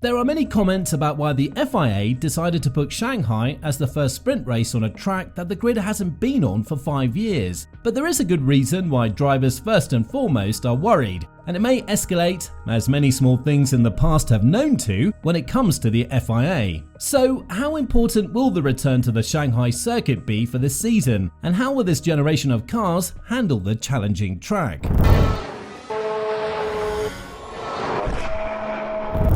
There are many comments about why the FIA decided to book Shanghai as the first sprint race on a track that the grid hasn't been on for 5 years. But there is a good reason why drivers first and foremost are worried, and it may escalate, as many small things in the past have known to, when it comes to the FIA. So, how important will the return to the Shanghai circuit be for this season, and how will this generation of cars handle the challenging track?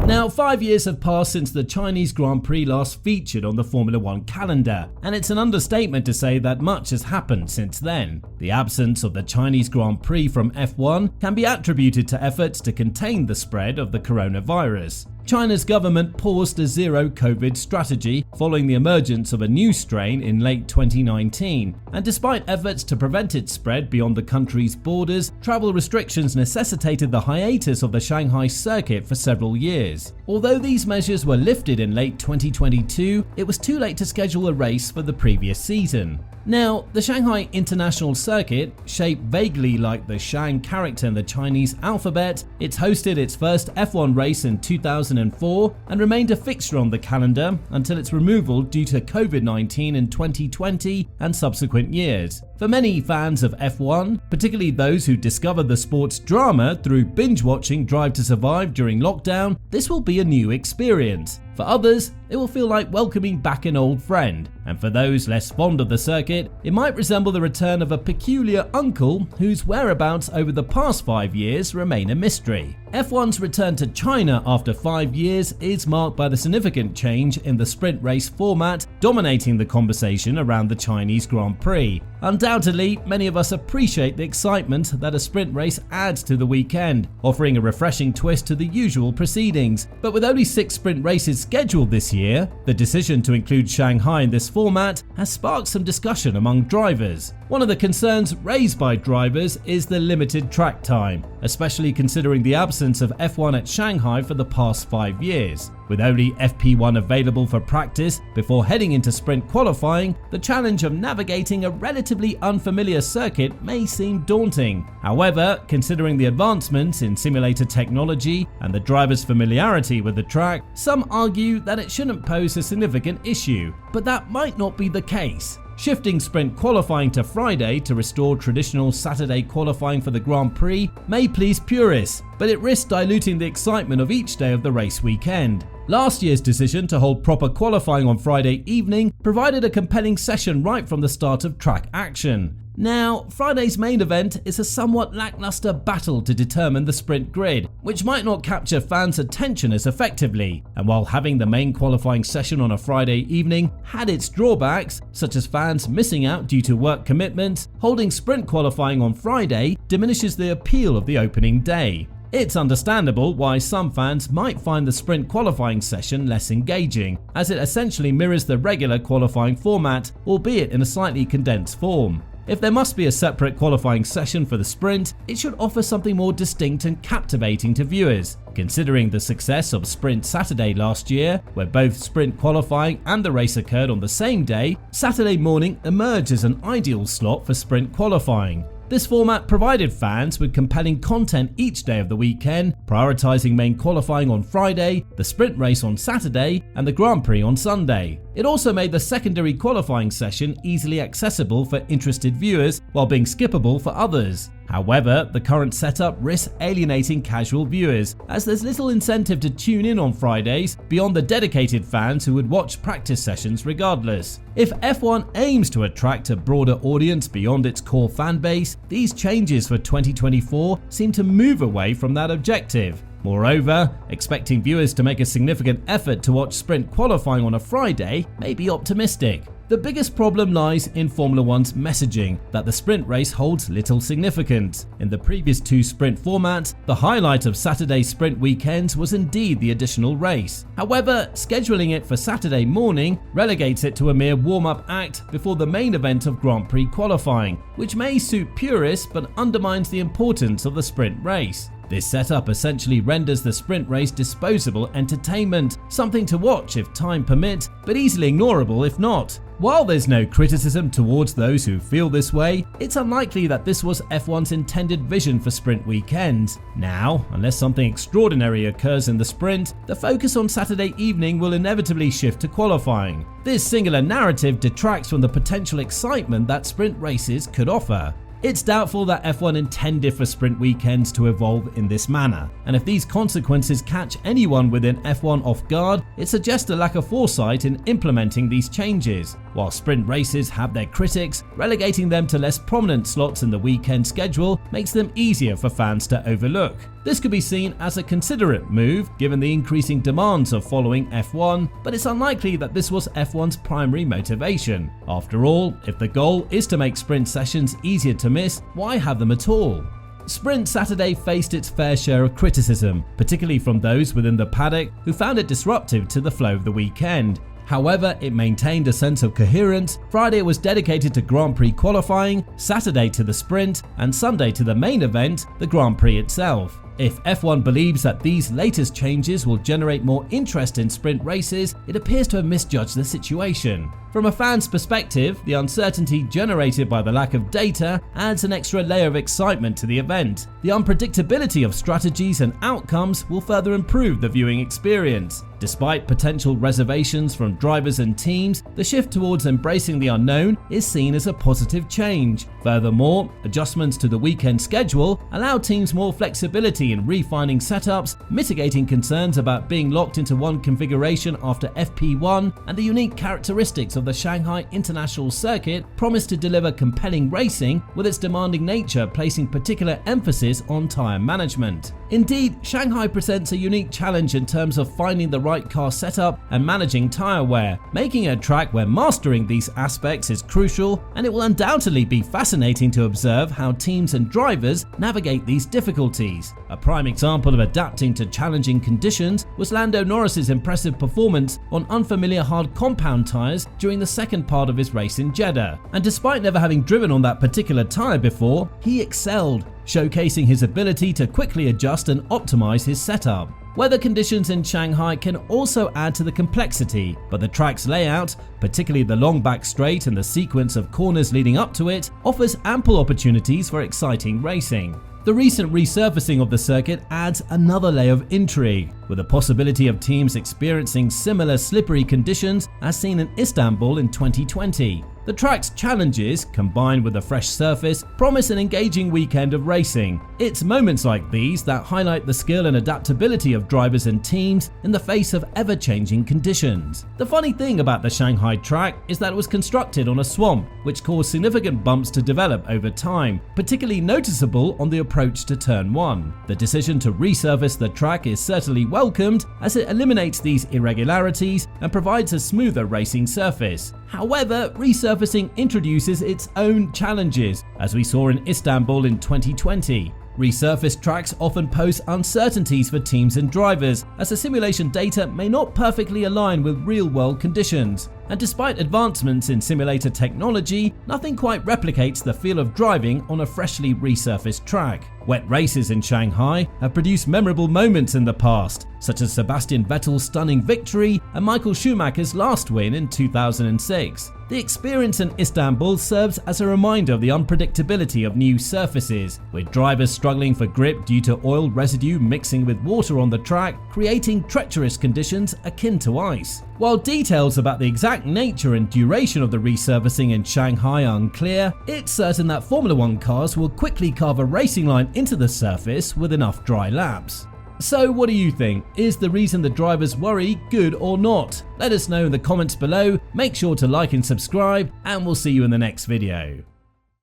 Now, 5 years have passed since the Chinese Grand Prix last featured on the Formula 1 calendar, and it's an understatement to say that much has happened since then. The absence of the Chinese Grand Prix from F1 can be attributed to efforts to contain the spread of the coronavirus. China's government paused a zero-COVID strategy following the emergence of a new strain in late 2019, and despite efforts to prevent its spread beyond the country's borders, travel restrictions necessitated the hiatus of the Shanghai circuit for several years. Although these measures were lifted in late 2022, it was too late to schedule a race for the previous season. Now, the Shanghai International Circuit, shaped vaguely like the Shang character in the Chinese alphabet, it's hosted its first F1 race in 2004 and remained a fixture on the calendar until its removal due to COVID-19 in 2020 and subsequent years. For many fans of F1, particularly those who discovered the sport's drama through binge-watching Drive to Survive during lockdown, this will be a new experience. For others, it will feel like welcoming back an old friend, and for those less fond of the circuit, it might resemble the return of a peculiar uncle whose whereabouts over the past 5 years remain a mystery. F1's return to China after 5 years is marked by the significant change in the sprint race format, dominating the conversation around the Chinese Grand Prix. Undoubtedly, many of us appreciate the excitement that a sprint race adds to the weekend, offering a refreshing twist to the usual proceedings. But with only 6 sprint races scheduled this year, the decision to include Shanghai in this format has sparked some discussion among drivers. One of the concerns raised by drivers is the limited track time, especially considering the absence of F1 at Shanghai for the past 5 years. With only FP1 available for practice before heading into sprint qualifying, the challenge of navigating a relatively unfamiliar circuit may seem daunting. However, considering the advancements in simulator technology and the driver's familiarity with the track, some argue that it shouldn't pose a significant issue, but that might not be the case. Shifting sprint qualifying to Friday to restore traditional Saturday qualifying for the Grand Prix may please purists, but it risks diluting the excitement of each day of the race weekend. Last year's decision to hold proper qualifying on Friday evening provided a compelling session right from the start of track action. Now, Friday's main event is a somewhat lackluster battle to determine the sprint grid, which might not capture fans' attention as effectively. And while having the main qualifying session on a Friday evening had its drawbacks, such as fans missing out due to work commitments, holding sprint qualifying on Friday diminishes the appeal of the opening day. It's understandable why some fans might find the sprint qualifying session less engaging, as it essentially mirrors the regular qualifying format, albeit in a slightly condensed form. If there must be a separate qualifying session for the sprint, it should offer something more distinct and captivating to viewers. Considering the success of Sprint Saturday last year, where both sprint qualifying and the race occurred on the same day, Saturday morning emerged as an ideal slot for sprint qualifying. This format provided fans with compelling content each day of the weekend, prioritizing main qualifying on Friday, the sprint race on Saturday, and the Grand Prix on Sunday. It also made the secondary qualifying session easily accessible for interested viewers while being skippable for others. However, the current setup risks alienating casual viewers, as there's little incentive to tune in on Fridays beyond the dedicated fans who would watch practice sessions regardless. If F1 aims to attract a broader audience beyond its core fan base, these changes for 2024 seem to move away from that objective. Moreover, expecting viewers to make a significant effort to watch sprint qualifying on a Friday may be optimistic. The biggest problem lies in Formula 1's messaging that the sprint race holds little significance. In the previous 2 sprint formats, the highlight of Saturday sprint weekends was indeed the additional race. However, scheduling it for Saturday morning relegates it to a mere warm-up act before the main event of Grand Prix qualifying, which may suit purists but undermines the importance of the sprint race. This setup essentially renders the sprint race disposable entertainment, something to watch if time permits, but easily ignorable if not. While there's no criticism towards those who feel this way, it's unlikely that this was F1's intended vision for sprint weekends. Now, unless something extraordinary occurs in the sprint, the focus on Saturday evening will inevitably shift to qualifying. This singular narrative detracts from the potential excitement that sprint races could offer. It's doubtful that F1 intended for sprint weekends to evolve in this manner, and if these consequences catch anyone within F1 off guard, it suggests a lack of foresight in implementing these changes. While sprint races have their critics, relegating them to less prominent slots in the weekend schedule makes them easier for fans to overlook. This could be seen as a considerate move given the increasing demands of following F1, but it's unlikely that this was F1's primary motivation. After all, if the goal is to make sprint sessions easier to miss, why have them at all? Sprint Saturday faced its fair share of criticism, particularly from those within the paddock who found it disruptive to the flow of the weekend. However, it maintained a sense of coherence. Friday was dedicated to Grand Prix qualifying, Saturday to the sprint, and Sunday to the main event, the Grand Prix itself. If F1 believes that these latest changes will generate more interest in sprint races, it appears to have misjudged the situation. From a fan's perspective, the uncertainty generated by the lack of data adds an extra layer of excitement to the event. The unpredictability of strategies and outcomes will further improve the viewing experience. Despite potential reservations from drivers and teams, the shift towards embracing the unknown is seen as a positive change. Furthermore, adjustments to the weekend schedule allow teams more flexibility in refining setups, mitigating concerns about being locked into one configuration after FP1, and the unique characteristics of the Shanghai International Circuit promise to deliver compelling racing, with its demanding nature placing particular emphasis on tyre management. Indeed, Shanghai presents a unique challenge in terms of finding the right car setup and managing tyre wear, making it a track where mastering these aspects is crucial, and it will undoubtedly be fascinating to observe how teams and drivers navigate these difficulties. A prime example of adapting to challenging conditions was Lando Norris's impressive performance on unfamiliar hard compound tyres during the second part of his race in Jeddah, and despite never having driven on that particular tyre before, he excelled, showcasing his ability to quickly adjust and optimize his setup. Weather conditions in Shanghai can also add to the complexity, but the track's layout, particularly the long back straight and the sequence of corners leading up to it, offers ample opportunities for exciting racing. The recent resurfacing of the circuit adds another layer of intrigue, with the possibility of teams experiencing similar slippery conditions as seen in Istanbul in 2020. The track's challenges, combined with a fresh surface, promise an engaging weekend of racing. It's moments like these that highlight the skill and adaptability of drivers and teams in the face of ever-changing conditions. The funny thing about the Shanghai track is that it was constructed on a swamp, which caused significant bumps to develop over time, particularly noticeable on the approach to Turn 1. The decision to resurface the track is certainly welcomed, as it eliminates these irregularities and provides a smoother racing surface. However, resurfacing introduces its own challenges, as we saw in Istanbul in 2020. Resurfaced tracks often pose uncertainties for teams and drivers, as the simulation data may not perfectly align with real-world conditions. And despite advancements in simulator technology, nothing quite replicates the feel of driving on a freshly resurfaced track. Wet races in Shanghai have produced memorable moments in the past, such as Sebastian Vettel's stunning victory and Michael Schumacher's last win in 2006. The experience in Istanbul serves as a reminder of the unpredictability of new surfaces, with drivers struggling for grip due to oil residue mixing with water on the track, creating treacherous conditions akin to ice. While details about the exact nature and duration of the resurfacing in Shanghai are unclear, it's certain that Formula 1 cars will quickly carve a racing line into the surface with enough dry laps. So what do you think? Is the reason the drivers worry good or not? Let us know in the comments below, make sure to like and subscribe, and we'll see you in the next video.